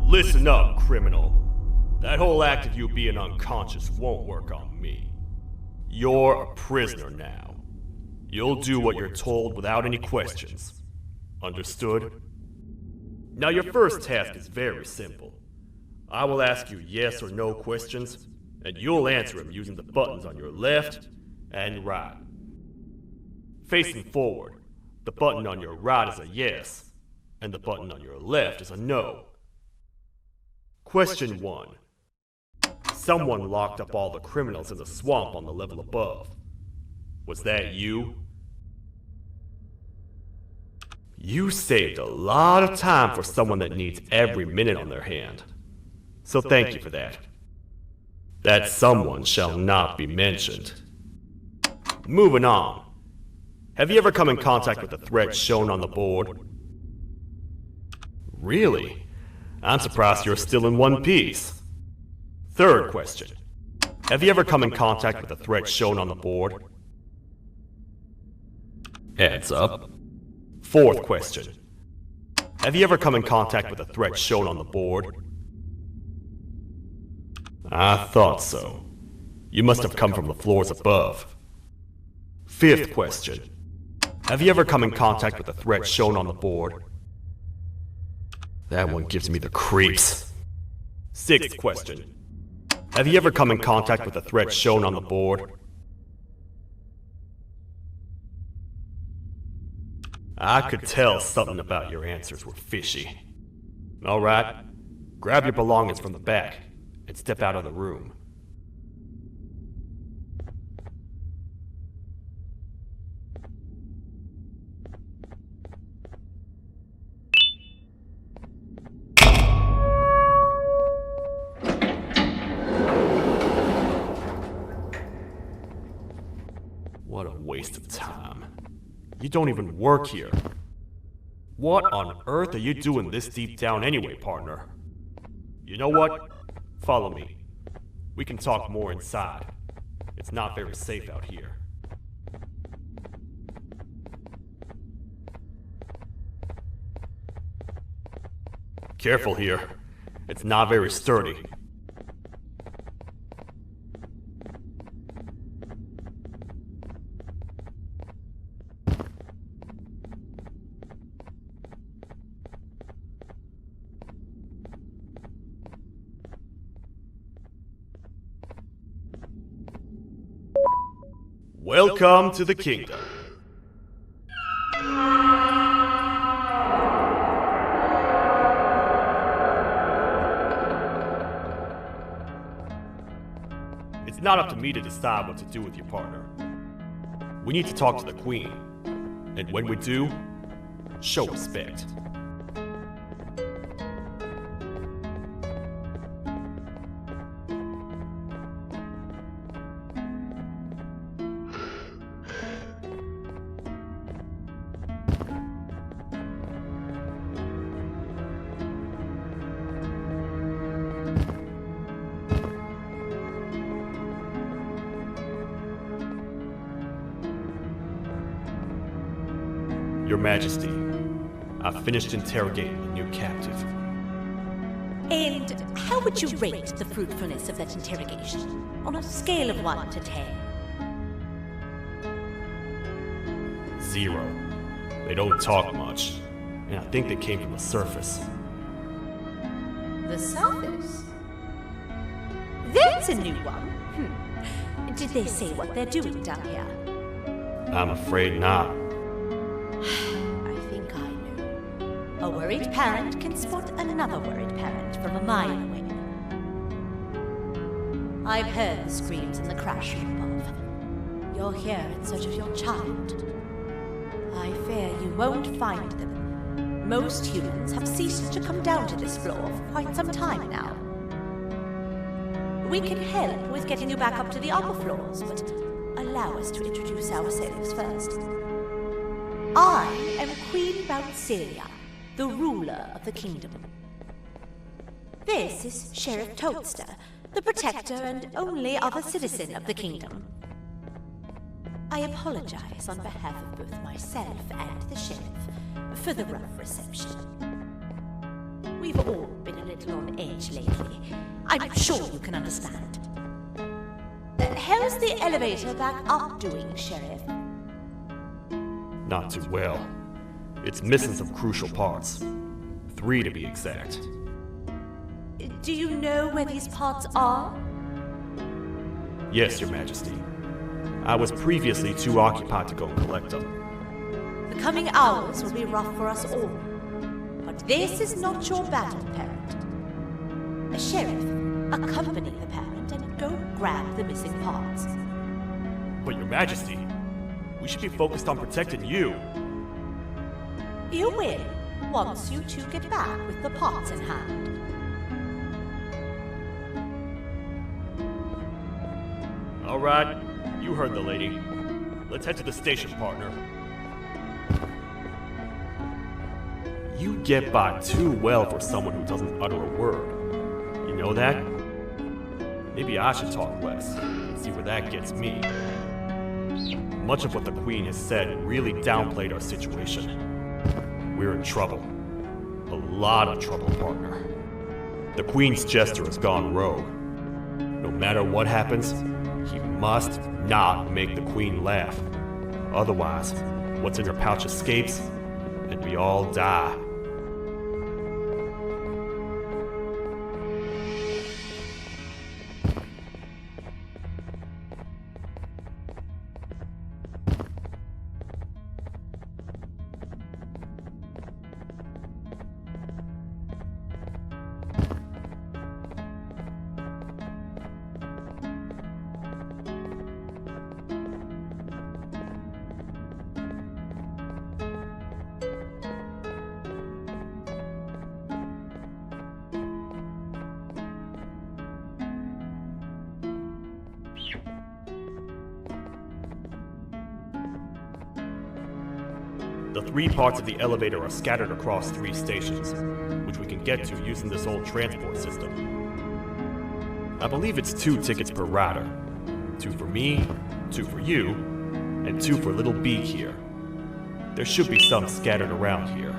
Listen up, criminal. That whole act of you being unconscious won't work on me. You're a prisoner now. You'll do what you're told without any questions. Understood? Now your first task is very simple. I will ask you yes or no questions, and you'll answer them using the buttons on your left and right. Facing forward, the button on your right is a yes, and the button on your left is a no. Question 1. Someone locked up all the criminals in the swamp on the level above. Was that you? You saved a lot of time for someone that needs every minute on their hand. So thank you for that. That someone shall not be mentioned. Moving on. Have you ever come in contact with the threat shown on the board? Really? I'm surprised you're still in one piece. Third question. Have you ever come in contact with the threat shown on the board? Heads up. Fourth question. Have you ever come in contact with the threat shown on the board? I thought so. You must have come from the floors above. Fifth question. Have you ever come in contact with the threat shown on the board? That one gives me the creeps. Sixth question. Have you ever come in contact with the threat shown on the board? I could tell something about your answers were fishy. Alright, grab your belongings from the back and step out of the room. What a waste of time. You don't even work here. What on earth are you doing this deep down anyway, partner? You know what? Follow me. We can talk more inside. It's not very safe out here. Careful here. It's not very sturdy. Welcome to the kingdom. It's not up to me to decide what to do with your partner. We need to talk to the queen. And when we do, Show respect. Your Majesty, I've finished interrogating the new captive. And how would you rate the fruitfulness of that interrogation, on a scale of 1 to 10? 0. They don't talk much, and I think they came from the surface. The surface? That's a new one. Did they say what they're doing down here? I'm afraid not. I think I know. A worried parent can spot another worried parent from a mile away. I've heard the screams in the crash room above. You're here in search of your child. I fear you won't find them. Most humans have ceased to come down to this floor for quite some time now. We can help with getting you back up to the upper floors, but allow us to introduce ourselves first. I am Queen Celia, the ruler of the kingdom. This is Sheriff Toadster, the protector and only other citizen of the kingdom. I apologize on behalf of both myself and the sheriff for the rough reception. We've all been a little on edge lately. I'm sure you can understand. How's the elevator back up doing, Sheriff? Not too well. It's missing some crucial parts. 3 to be exact. Do you know where these parts are? Yes, Your Majesty. I was previously too occupied to go and collect them. The coming hours will be rough for us all. But this is not your battle, parent. Sheriff, accompany the parent and go grab the missing parts. But Your Majesty, we should be focused on protecting you. You will, once you two get back with the parts in hand. All right, you heard the lady. Let's head to the station, partner. You get by too well for someone who doesn't utter a word. You know that? Maybe I should talk less and see where that gets me. Much of what the Queen has said really downplayed our situation. We're in trouble. A lot of trouble, partner. The Queen's Jester has gone rogue. No matter what happens, he must not make the Queen laugh. Otherwise, what's in her pouch escapes, and we all die. The 3 parts of the elevator are scattered across 3 stations, which we can get to using this old transport system. I believe it's 2 tickets per rider. 2 for me, 2 for you, and 2 for Little Beak here. There should be some scattered around here.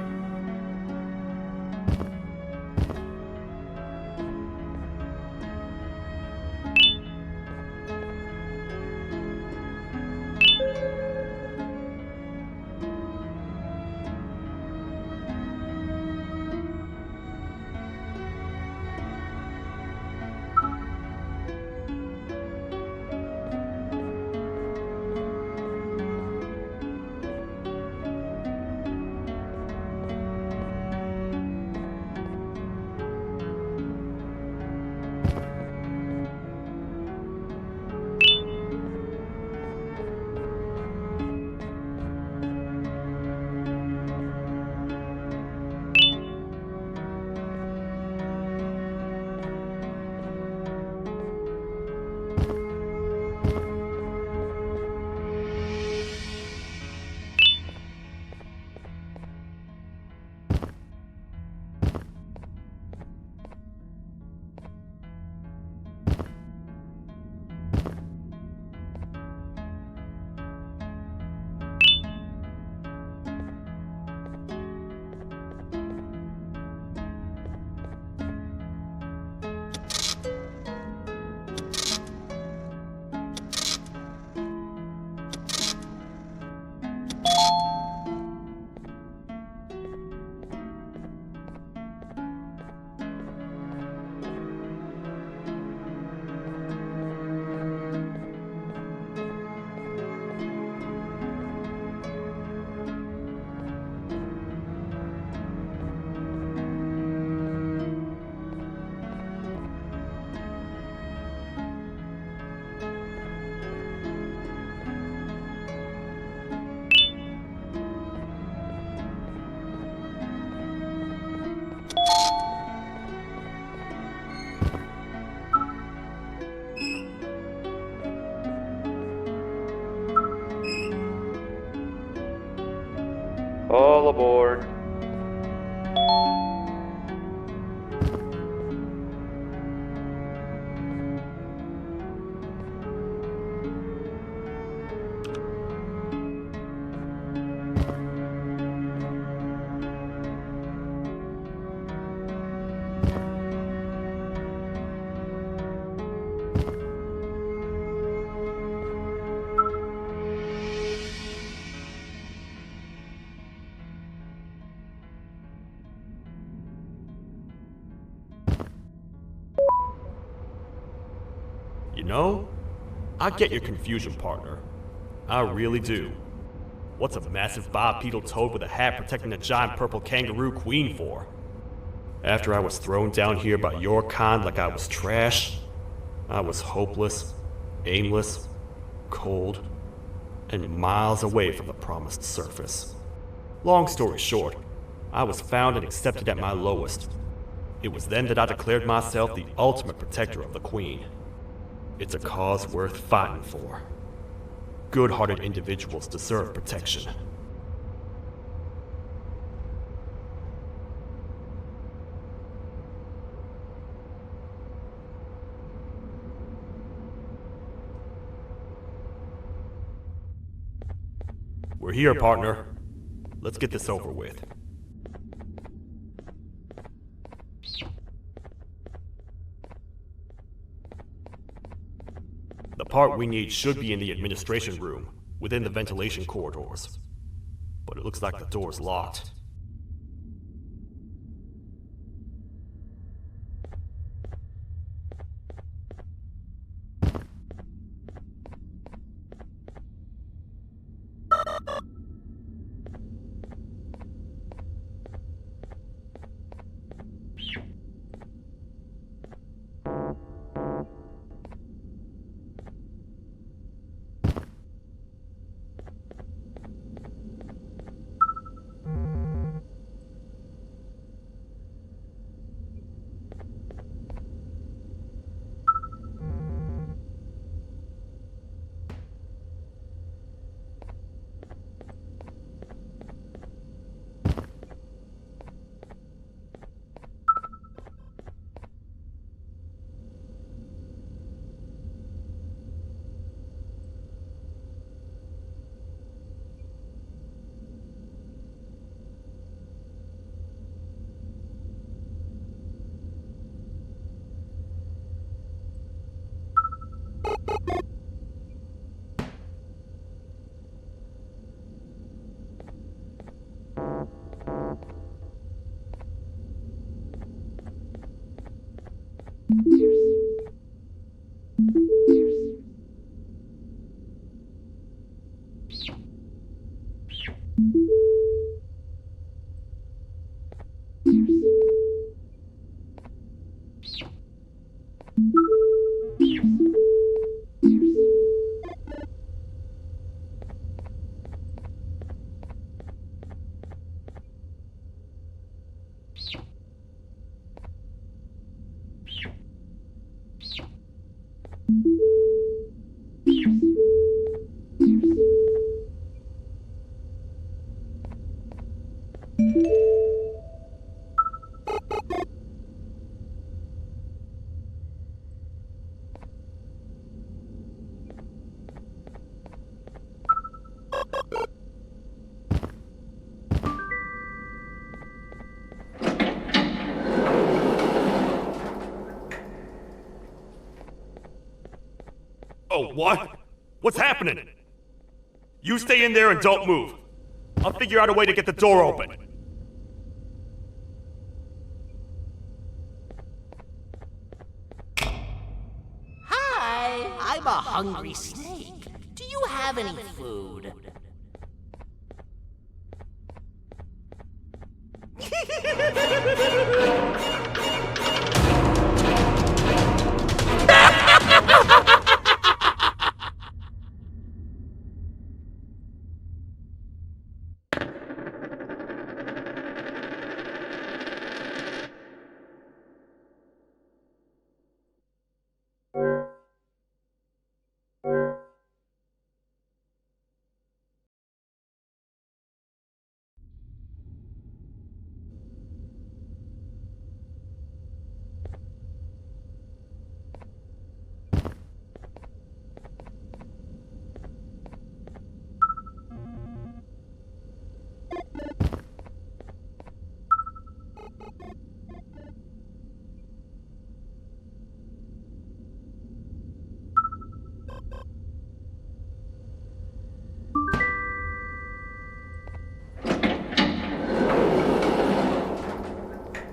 You know, I get your confusion, partner. I really do. What's a massive bipedal toad with a hat protecting a giant purple kangaroo queen for? After I was thrown down here by your kind like I was trash, I was hopeless, aimless, cold, and miles away from the promised surface. Long story short, I was found and accepted at my lowest. It was then that I declared myself the ultimate protector of the Queen. It's a cause worth fighting for. Good-hearted individuals deserve protection. We're here, partner. Let's get this over with. The part we need should be in the administration room, within the ventilation corridors. But it looks like the door's locked. Oh, what? What's happening? You stay in there and don't move. I'll figure out a way to get the door open. Hi, I'm a hungry snake. Do you have any food?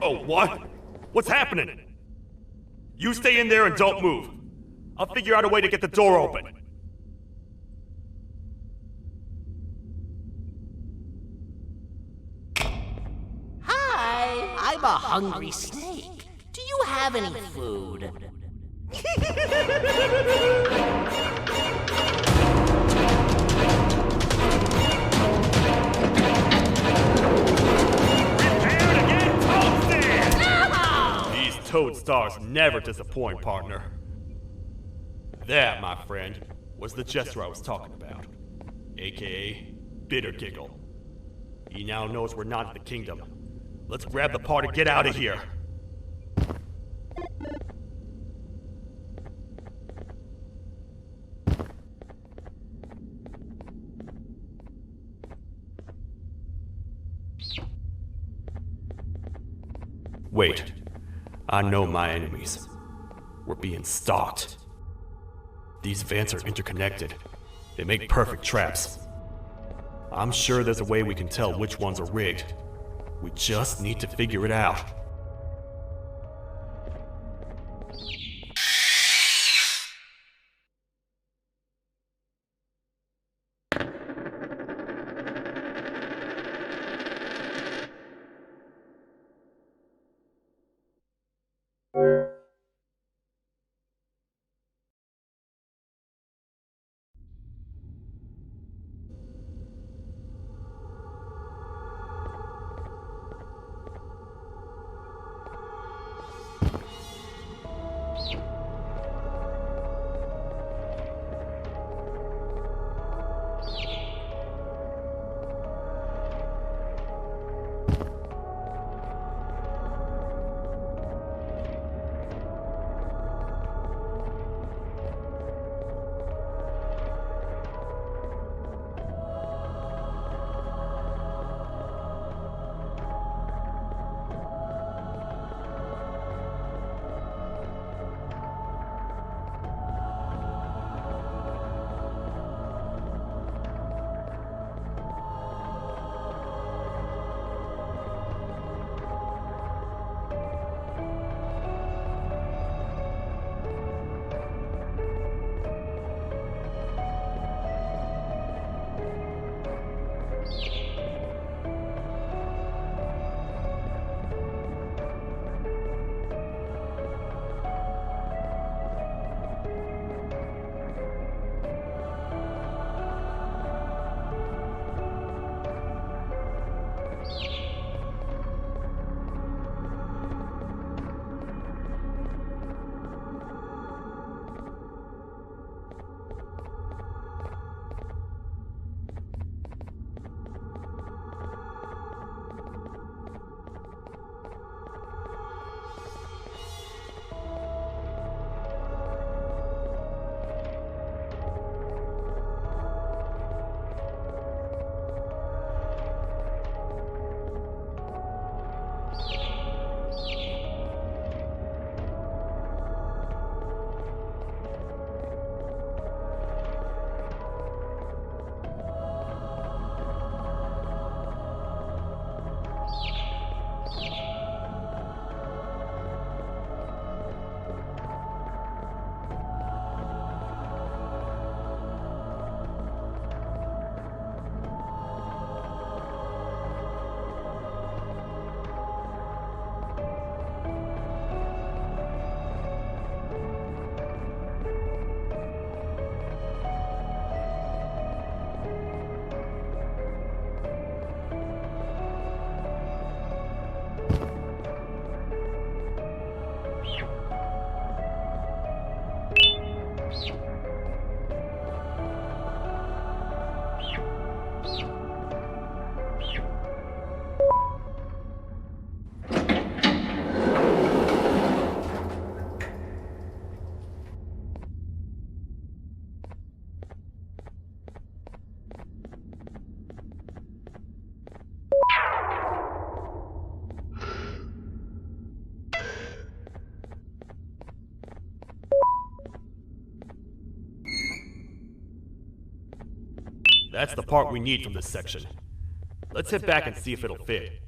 Oh, what? What's happening? You stay in there and don't move. I'll figure out a way to get the door open. Hi, I'm a hungry snake. Do you have any food? These toad stars never disappoint, partner. That, my friend, was the jester I was talking about, aka Bitter Giggle. He now knows we're not in the kingdom. Let's grab the part and get out of here. Wait, I know my enemies. We're being stalked. These vents are interconnected. They make perfect traps. I'm sure there's a way we can tell which ones are rigged. We just need to figure it out. That's the part we need from this section. Let's head back and see if it'll fit.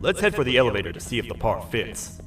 Let's head for the elevator to see if the part fits.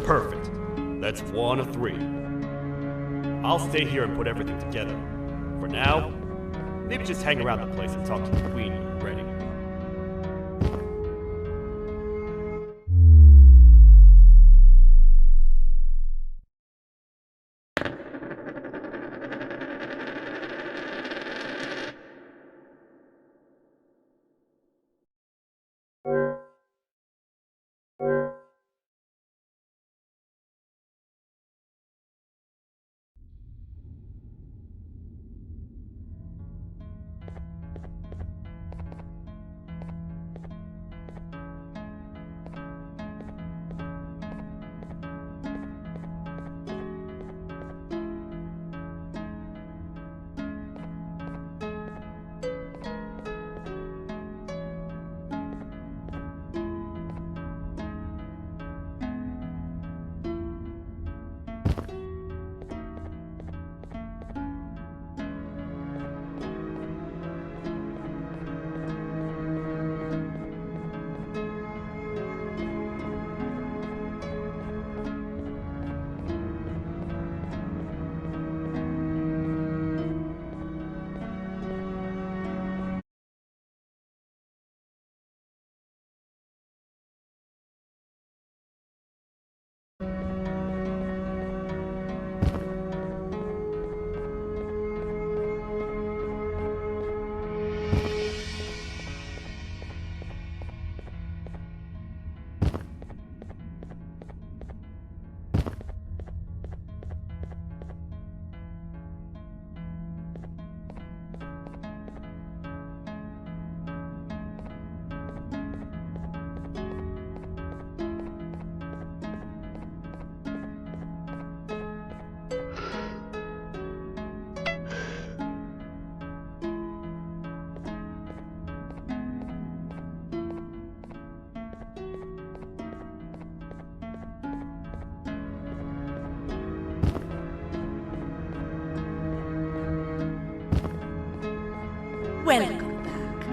Perfect. That's 1 of 3. I'll stay here and put everything together. For now, maybe just hang around the place and talk to the queen when you're ready. Welcome back.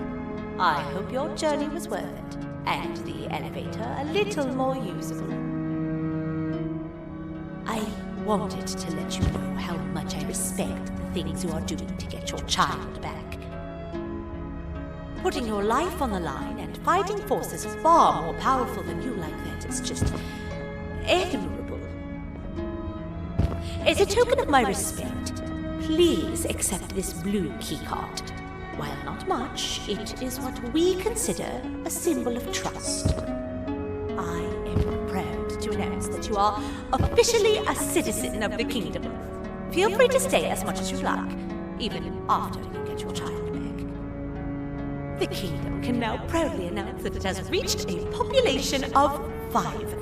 I hope your journey was worth it, and the elevator a little more usable. I wanted to let you know how much I respect the things you are doing to get your child back. Putting your life on the line and fighting forces far more powerful than you like that is just admirable. As a token of my respect, please accept this blue keycard. While not much, it is what we consider a symbol of trust. I am proud to announce that you are officially a citizen of the kingdom. Feel free to stay as much as you like, even after you get your child back. The kingdom can now proudly announce that it has reached a population of 5.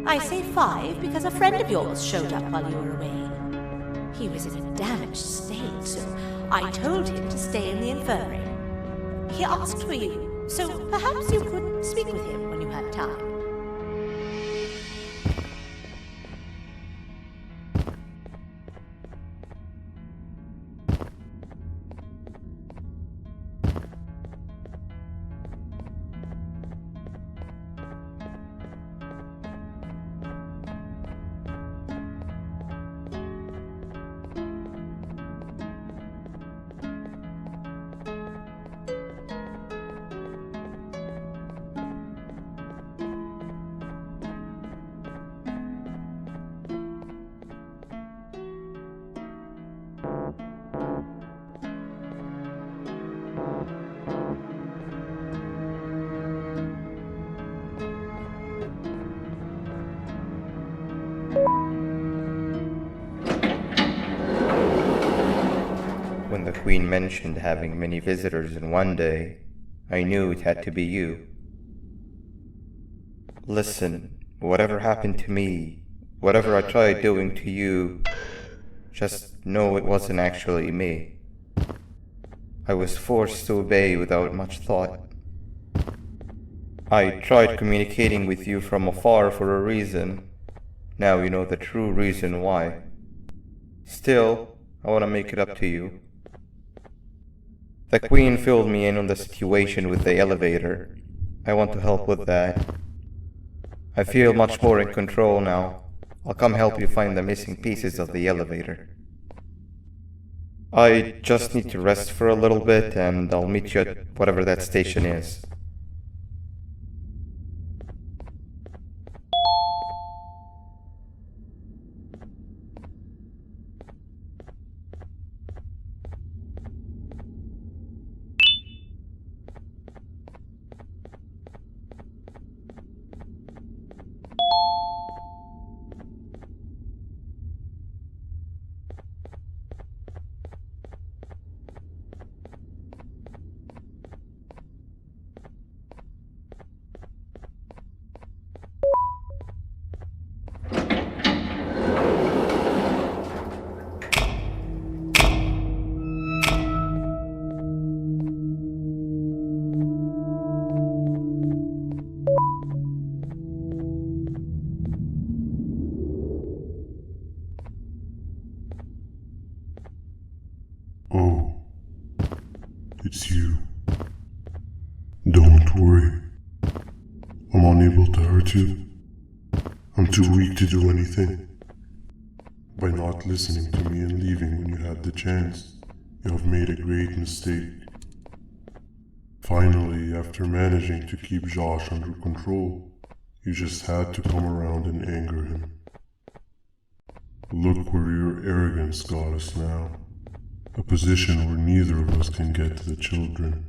I say 5 because a friend of yours showed up while you were away. He was in a damaged state, so I told him to stay in the infirmary. He asked for you, so perhaps you could speak with him when you have time. Queen mentioned having many visitors in one day, I knew it had to be you. Listen, whatever happened to me, whatever I tried doing to you, just know it wasn't actually me. I was forced to obey without much thought. I tried communicating with you from afar for a reason. Now you know the true reason why. Still, I want to make it up to you. The Queen filled me in on the situation with the elevator. I want to help with that. I feel much more in control now. I'll come help you find the missing pieces of the elevator. I just need to rest for a little bit and I'll meet you at whatever that station is. Oh, it's you. Don't worry. I'm unable to hurt you. I'm too weak to do anything. By not listening to me and leaving when you had the chance, you have made a great mistake. Finally, after managing to keep Josh under control, you just had to come around and anger him. Look where your arrogance got us now. A position where neither of us can get to the children.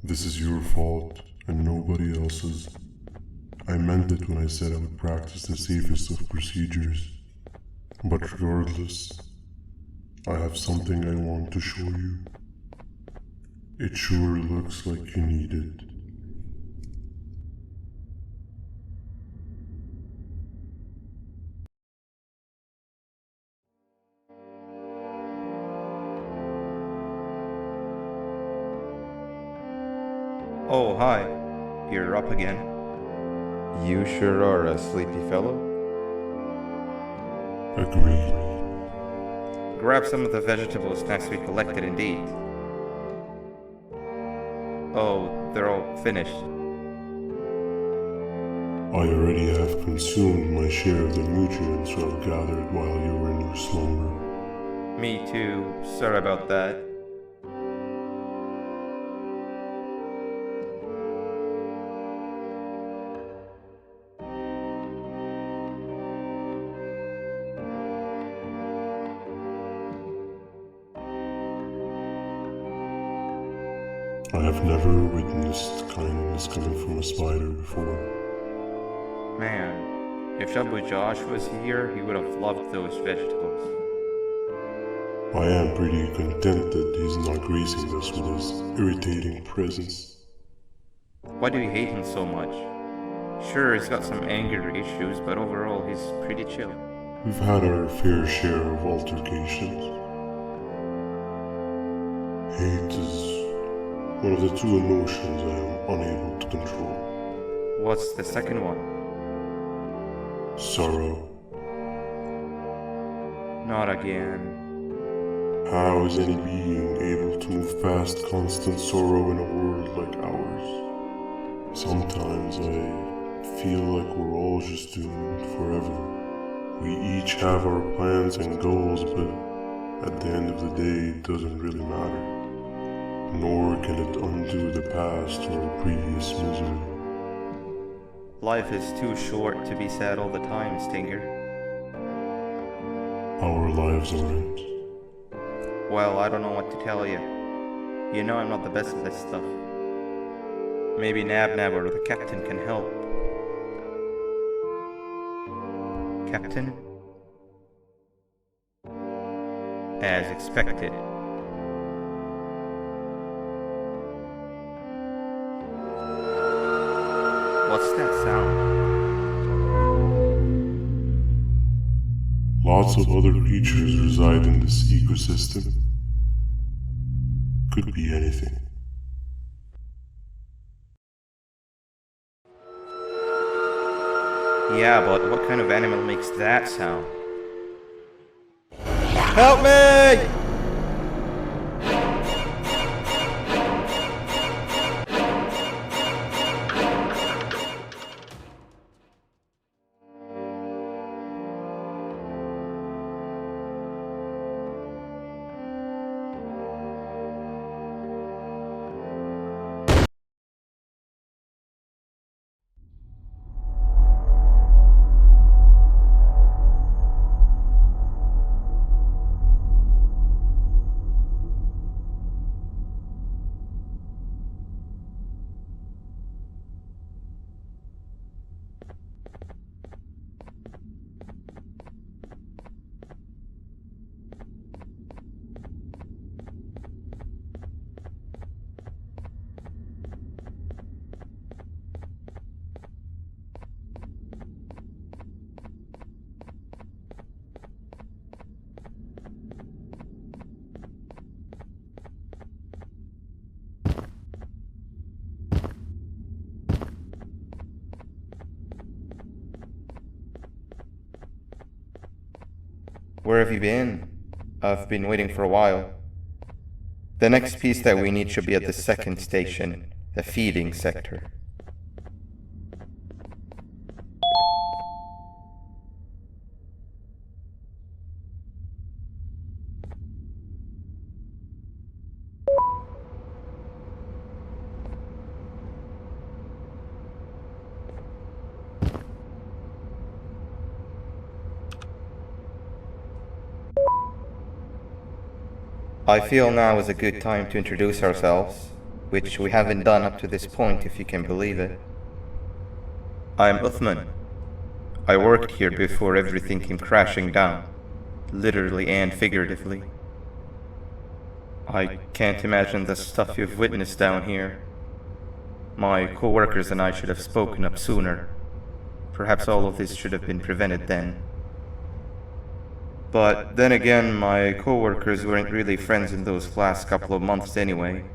This is your fault, and nobody else's. I meant it when I said I would practice the safest of procedures. But regardless, I have something I want to show you. It sure looks like you need it. Oh, hi. You're up again. You sure are a sleepy fellow. Agreed. Grab some of the vegetable snacks we collected indeed. Oh, they're all finished. I already have consumed my share of the nutrients I've gathered while you were in your slumber. Me too. Sorry about that. I have never witnessed kindness coming from a spider before. Man, if Shabu Josh was here, he would have loved those vegetables. I am pretty content that he's not gracing us with his irritating presence. Why do you hate him so much? Sure, he's got some anger issues, but overall he's pretty chill. We've had our fair share of altercations. Hate is one of the two emotions I am unable to control. What's the second one? Sorrow. Not again. How is any being able to move past constant sorrow in a world like ours? Sometimes I feel like we're all just doomed forever. We each have our plans and goals, but at the end of the day, it doesn't really matter. Nor can it undo the past or previous misery. Life is too short to be sad all the time, Stinger. Our lives aren't. Well, I don't know what to tell you. You know I'm not the best at this stuff. Maybe Nab or the captain can help. Captain? As expected. What's that sound? Lots of other creatures reside in this ecosystem. Could be anything. Yeah, but what kind of animal makes that sound? Help me! Where have you been? I've been waiting for a while. The next piece that we need should be at the second station, the feeding sector. I feel now is a good time to introduce ourselves, which we haven't done up to this point, if you can believe it. I'm Uthman. I worked here before everything came crashing down, literally and figuratively. I can't imagine the stuff you've witnessed down here. My co-workers and I should have spoken up sooner. Perhaps all of this should have been prevented then. But then again, my co-workers weren't really friends in those last couple of months anyway,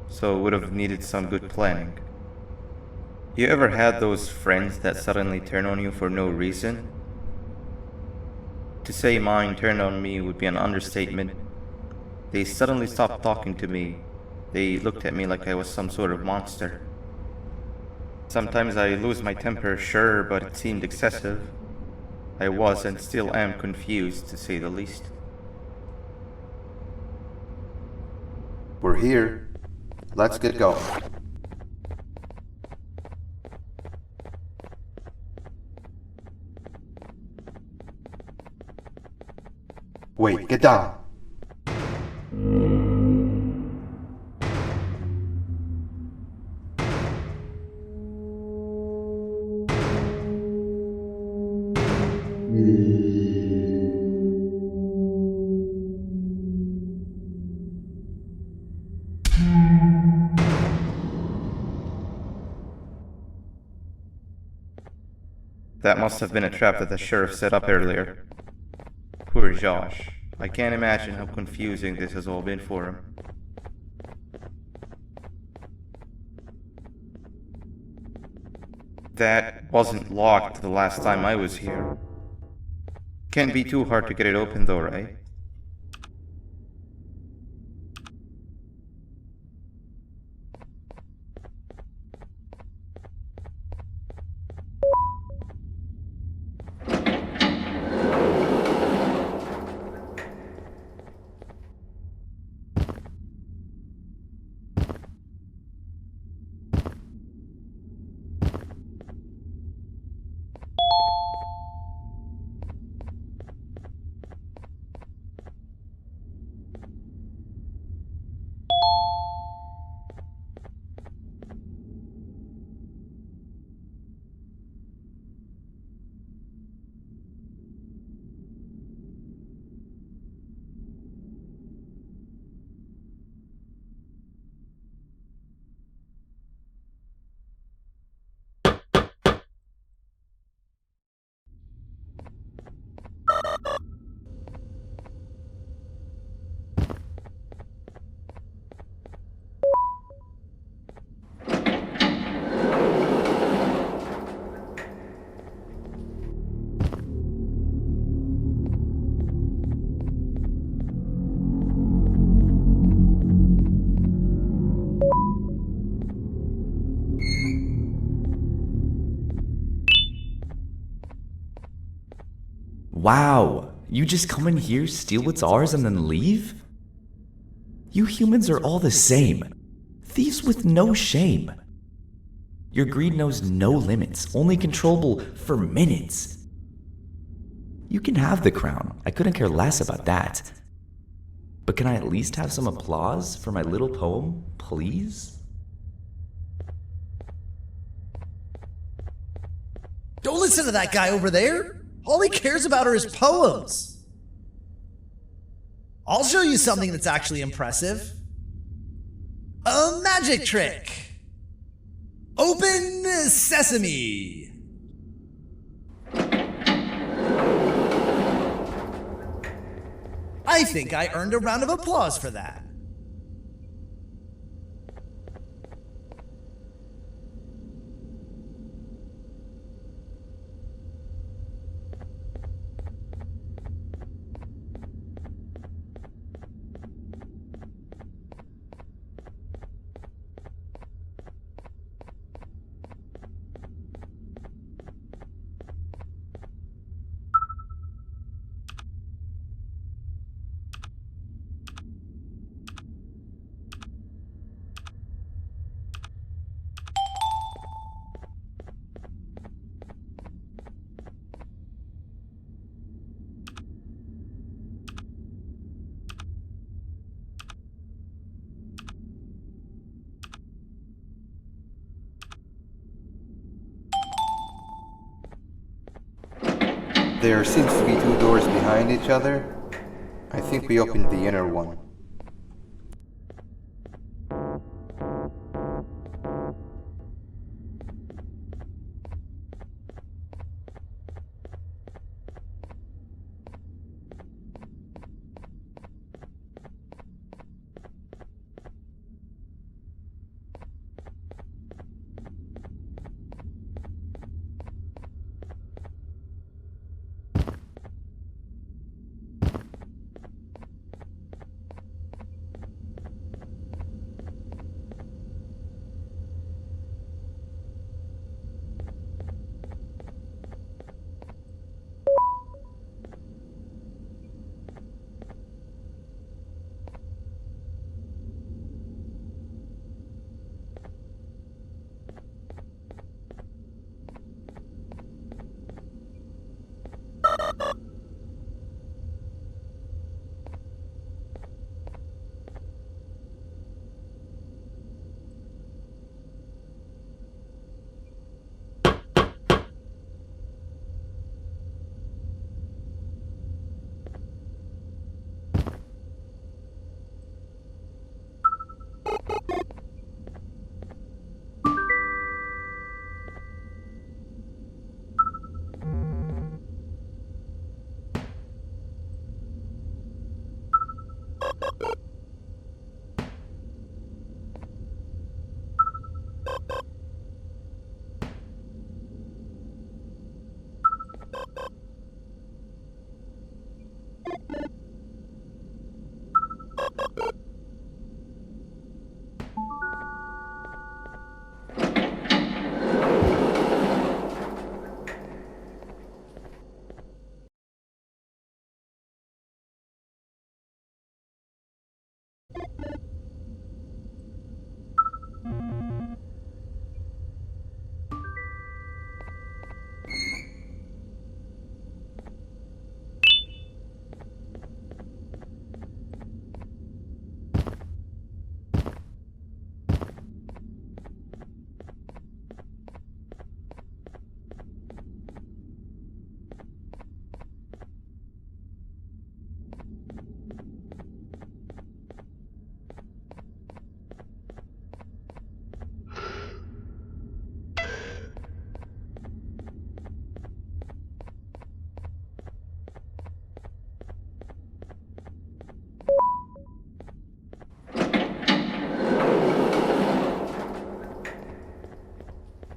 so would have needed some good planning. You ever had those friends that suddenly turn on you for no reason? To say mine turned on me would be an understatement. They suddenly stopped talking to me. They looked at me like I was some sort of monster. Sometimes I lose my temper, sure, but it seemed excessive. I was and still am confused, to say the least. We're here. Let's get going. Wait, get down. That must have been a trap that the sheriff set up earlier. Poor Josh. I can't imagine how confusing this has all been for him. That wasn't locked the last time I was here. Can't be too hard to get it open though, right? Wow, you just come in here, steal what's ours, and then leave? You humans are all the same. Thieves with no shame. Your greed knows no limits, only controllable for minutes. You can have the crown, I couldn't care less about that. But can I at least have some applause for my little poem, please? Don't listen to that guy over there. All he cares about are his poems. I'll show you something that's actually impressive. A magic trick. Open sesame. I think I earned a round of applause for that. There seems to be two doors behind each other. I think we opened the inner one.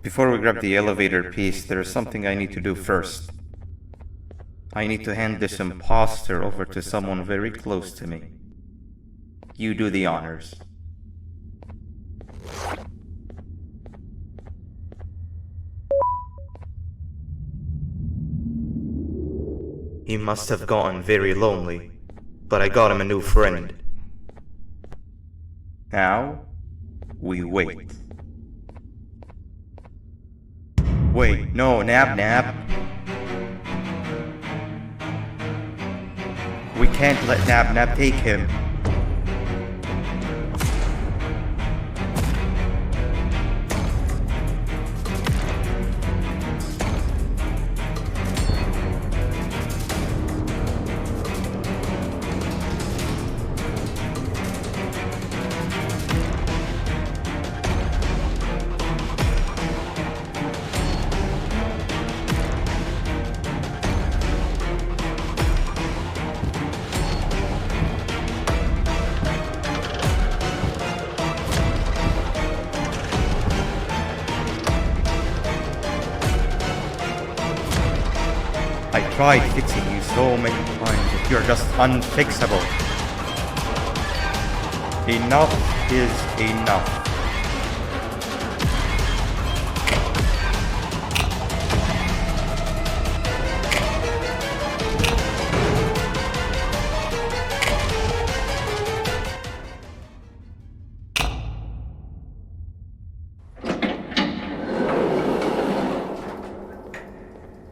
Before we grab the elevator piece, there is something I need to do first. I need to hand this imposter over to someone very close to me. You do the honors. He must have gotten very lonely, but I got him a new friend. Now, we wait. Wait, no, Nab. We can't let Nab take him. I tried fixing you so many times, but you're just unfixable. Enough is enough.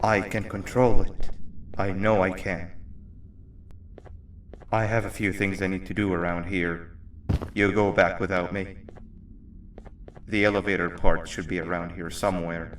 I can control it. I know I can. I have a few things I need to do around here. You go back without me. The elevator part should be around here somewhere.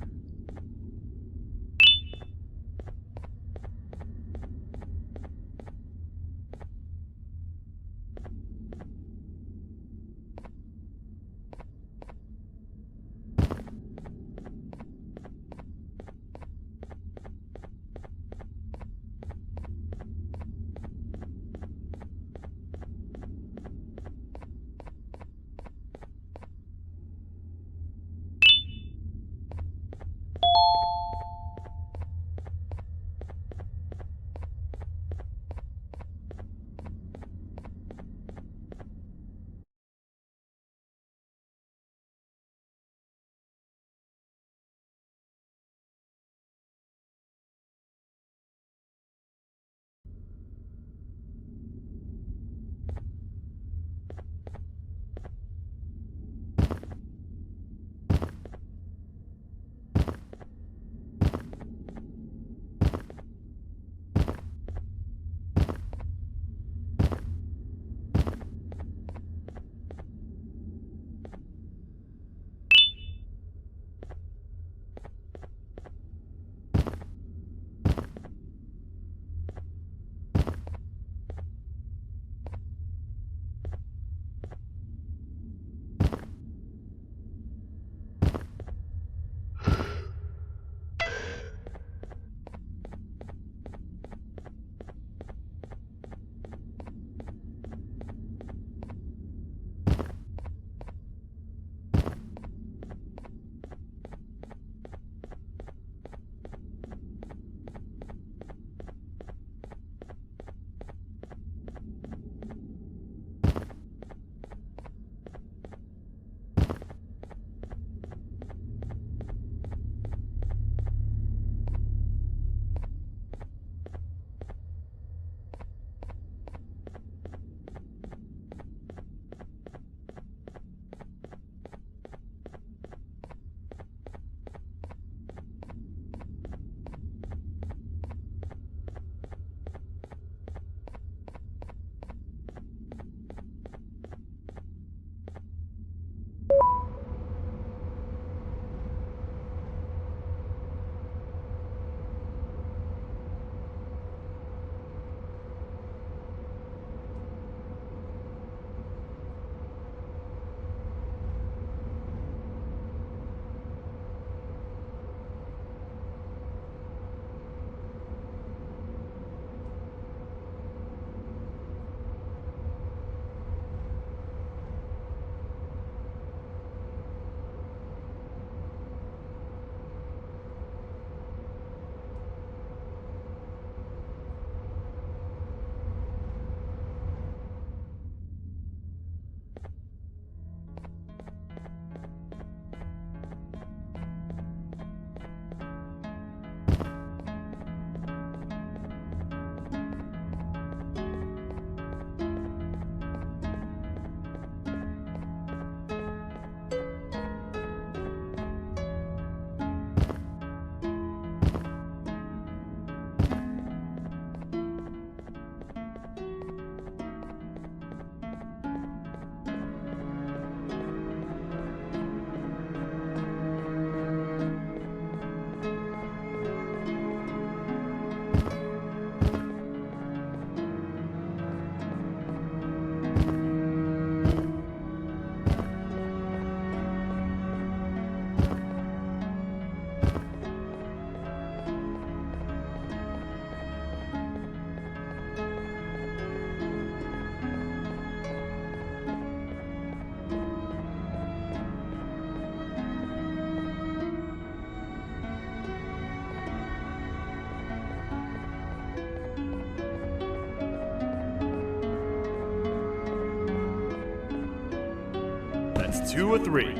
That's 2 of 3.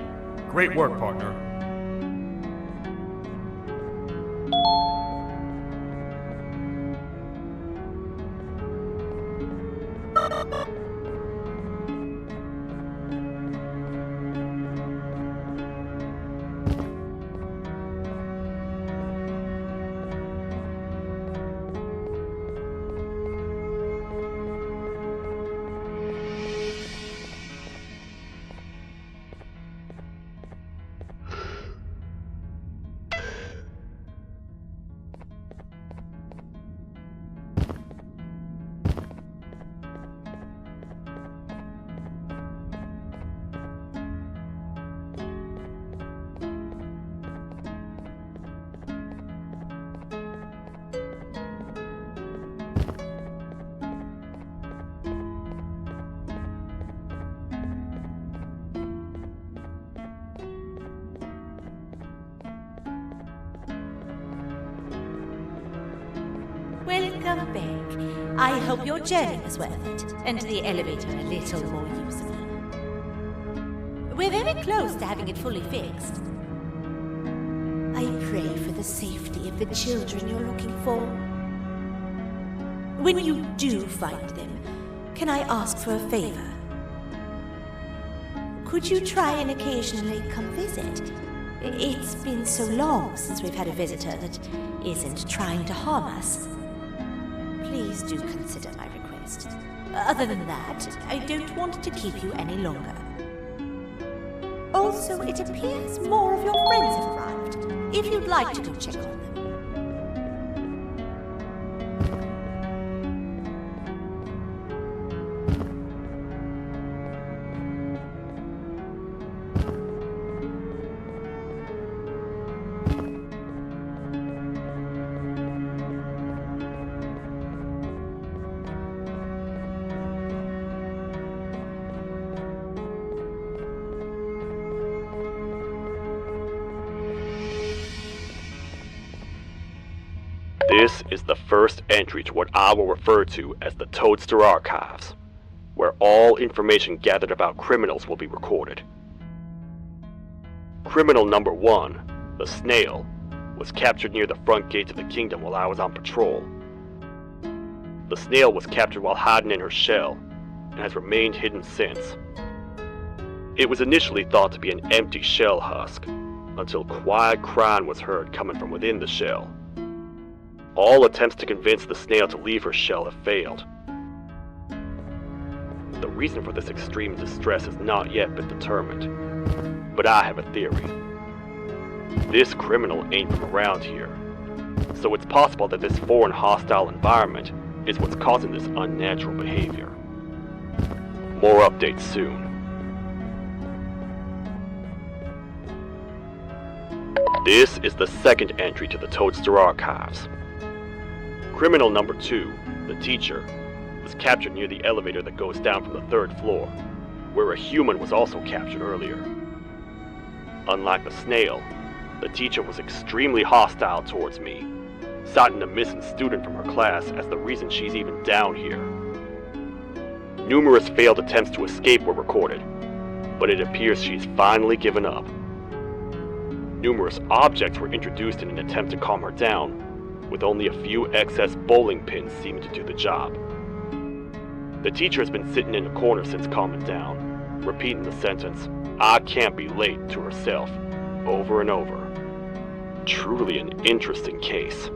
Great work, partner. Welcome back. I hope your journey was worth it, and the elevator a little more usable. We're very close to having it fully fixed. I pray for the safety of the children you're looking for. When you do find them, can I ask for a favor? Could you try and occasionally come visit? It's been so long since we've had a visitor that isn't trying to harm us. Please do consider my request. Other than that, I don't want to keep you any longer. Also, it appears more of your friends have arrived, if you'd like to go check on them. This is the first entry to what I will refer to as the Toadster Archives, where all information gathered about criminals will be recorded. Criminal number 1, the snail, was captured near the front gates of the kingdom while I was on patrol. The snail was captured while hiding in her shell, and has remained hidden since. It was initially thought to be an empty shell husk, until quiet crying was heard coming from within the shell. All attempts to convince the snail to leave her shell have failed. The reason for this extreme distress has not yet been determined, but I have a theory. This criminal ain't from around here, so it's possible that this foreign hostile environment is what's causing this unnatural behavior. More updates soon. This is the second entry to the Toadster Archives. Criminal number 2, the teacher, was captured near the elevator that goes down from the 3rd floor, where a human was also captured earlier. Unlike the snail, the teacher was extremely hostile towards me, citing a missing student from her class as the reason she's even down here. Numerous failed attempts to escape were recorded, but it appears she's finally given up. Numerous objects were introduced in an attempt to calm her down, with only a few excess bowling pins seeming to do the job. The teacher has been sitting in a corner since calming down, repeating the sentence, "I can't be late," to herself, over and over. Truly an interesting case.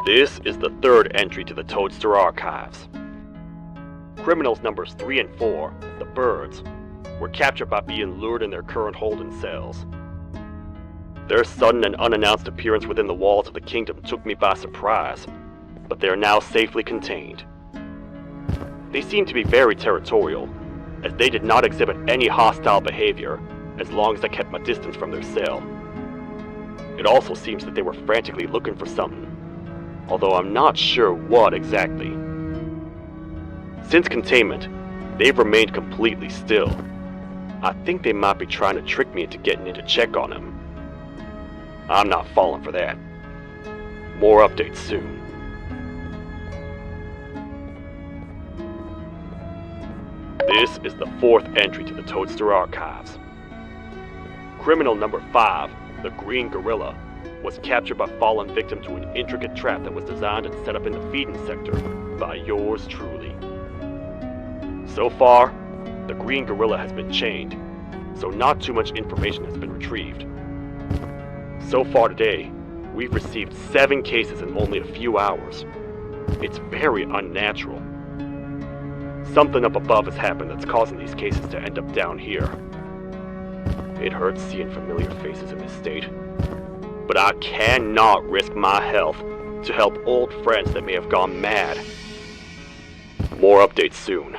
This is the 3rd entry to the Toadster Archives. Criminals numbers 3 and 4, the birds, were captured by being lured in their current holding cells. Their sudden and unannounced appearance within the walls of the kingdom took me by surprise, but they are now safely contained. They seem to be very territorial, as they did not exhibit any hostile behavior as long as I kept my distance from their cell. It also seems that they were frantically looking for something, although I'm not sure what exactly. Since containment, they've remained completely still. I think they might be trying to trick me into getting in to check on him. I'm not falling for that. More updates soon. This is the 4th entry to the Toadster archives. Criminal number 5, the Green Gorilla, was captured by fallen victim to an intricate trap that was designed and set up in the feeding sector by yours truly. So far, the Green Gorilla has been chained, so not too much information has been retrieved. So far today, we've received 7 cases in only a few hours. It's very unnatural. Something up above has happened that's causing these cases to end up down here. It hurts seeing familiar faces in this state, but I cannot risk my health to help old friends that may have gone mad. More updates soon.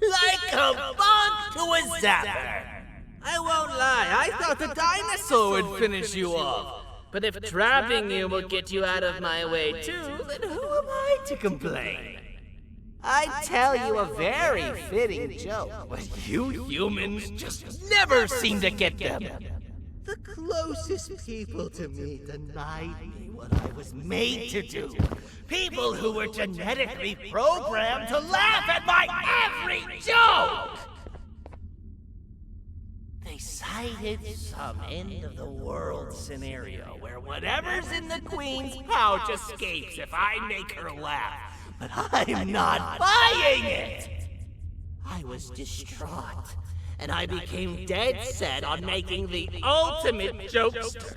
Like a bug to a zapper. I won't lie, I thought the dinosaur would finish you off. But if trapping you will get you out of my way too, then who am I to complain? I'd tell you a very fitting joke, but you humans just never seem to get them. The closest people to me denied me what I was made to do. People who were genetically programmed to laugh at my every joke! They cited some end-of-the-world scenario where whatever's in the Queen's pouch escapes if I make her laugh. But I'm not buying it! I was distraught, and I became dead set on making the ultimate jokester.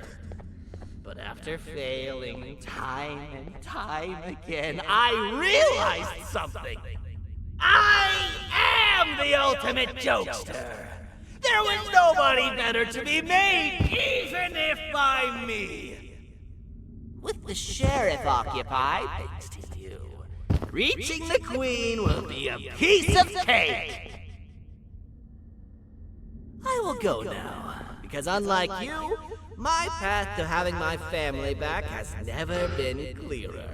But after failing time and time again, I realized something. I am the ultimate jokester! There was nobody better to be made, even if by me! With the sheriff occupied, thanks to you, reaching the Queen will be a piece of cake! I will go now, because unlike you, my path to having my family back has never been clearer.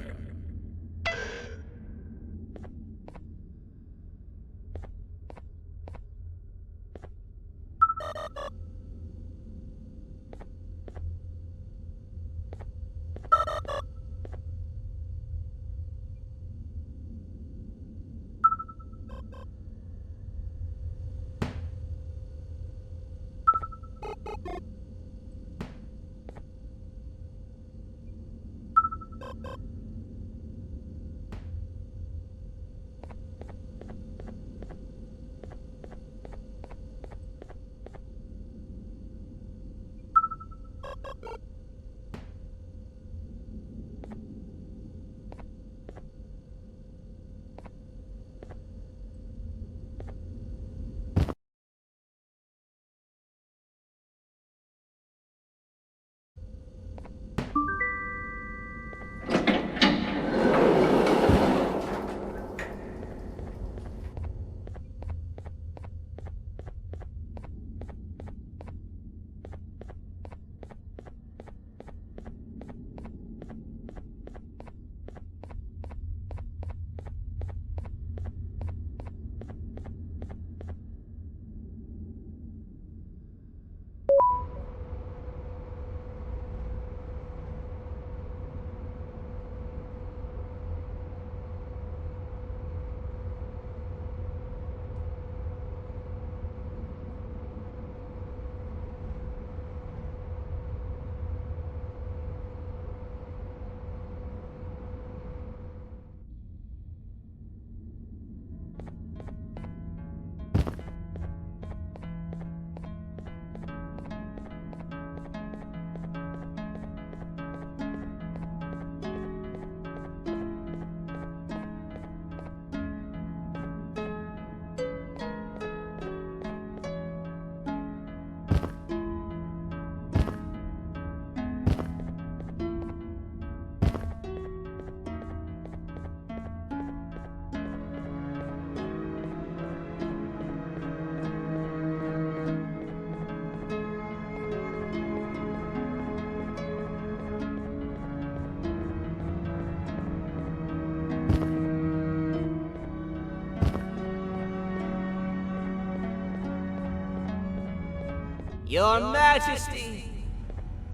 Your Majesty,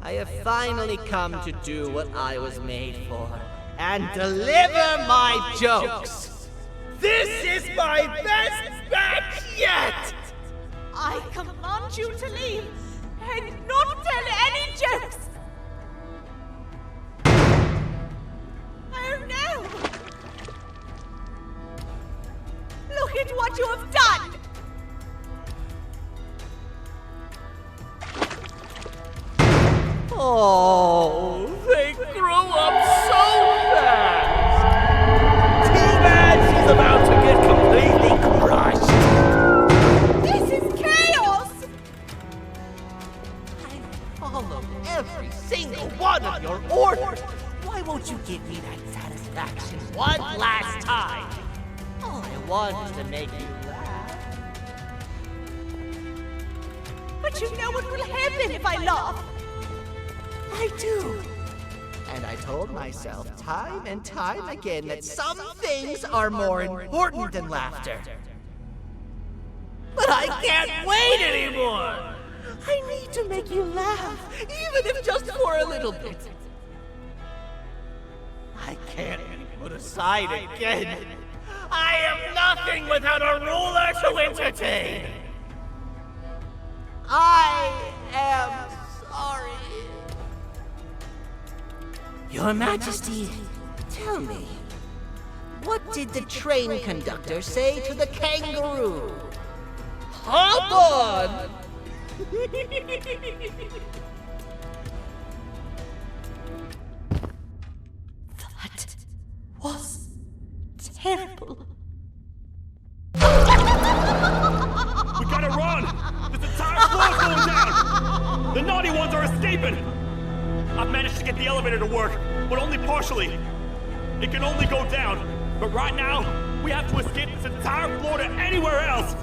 I have finally come to do what I was made for, and deliver my jokes. This is my best batch yet! I command you to leave and not tell any jokes! Oh no! Look at what you have done! Oh, they grow up so fast! Too bad she's about to get completely crushed! This is chaos! I followed every single one of your orders! Why won't you give me that satisfaction one last time? All I want is to make you laugh. But you know what will happen if I laugh! I do. And I told myself time and time again that some things are more important than laughter. But I can't wait anymore! I need to make you laugh, even if just for a little bit. I can't be put aside again. I am nothing without a ruler to entertain. I am sorry. Your Majesty, tell me, what did the train conductor say to the kangaroo? Hop on! That was terrible. We gotta run! This entire floor's going down! The naughty ones are escaping! I've managed to get the elevator to work, but only partially. It can only go down, but right now, we have to escape this entire floor to anywhere else!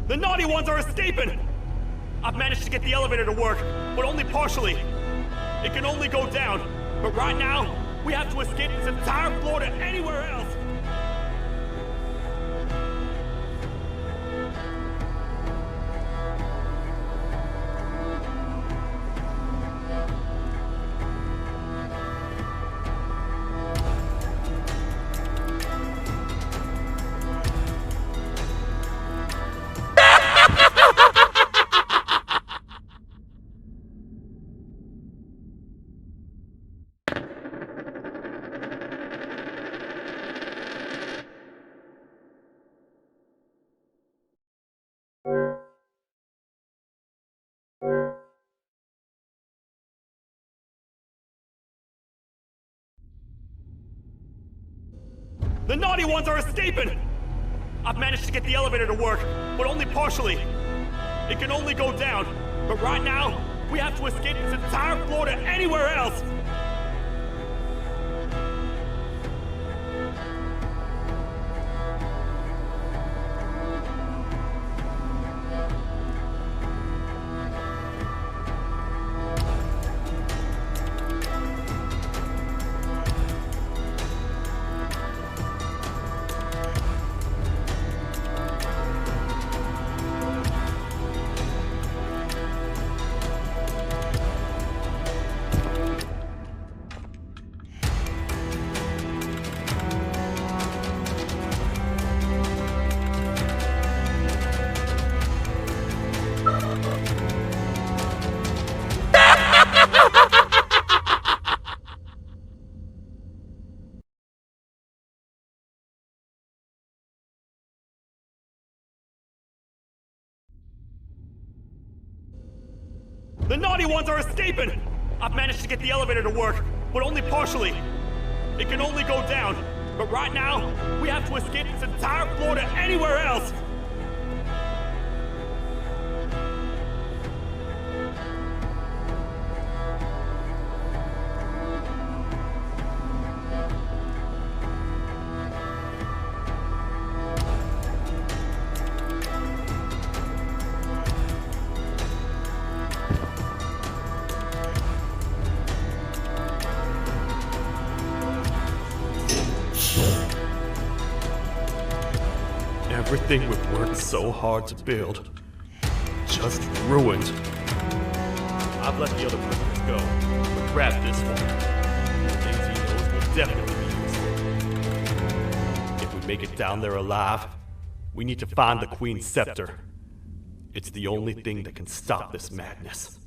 The naughty ones are escaping! I've managed to get the elevator to work, but only partially. It can only go down, but right now, we have to escape this entire floor to anywhere else! The naughty ones are escaping! I've managed to get the elevator to work, but only partially. It can only go down, but right now, we have to escape this entire floor to anywhere else! The naughty ones are escaping! I've managed to get the elevator to work, but only partially. It can only go down. But right now, we have to escape this entire floor to anywhere else! Everything we've worked so hard to build, just ruined. I've let the other prisoners go, but grab this one. Things he knows will definitely be useful. If we make it down there alive, we need to find the Queen's scepter. It's the only thing that can stop this madness.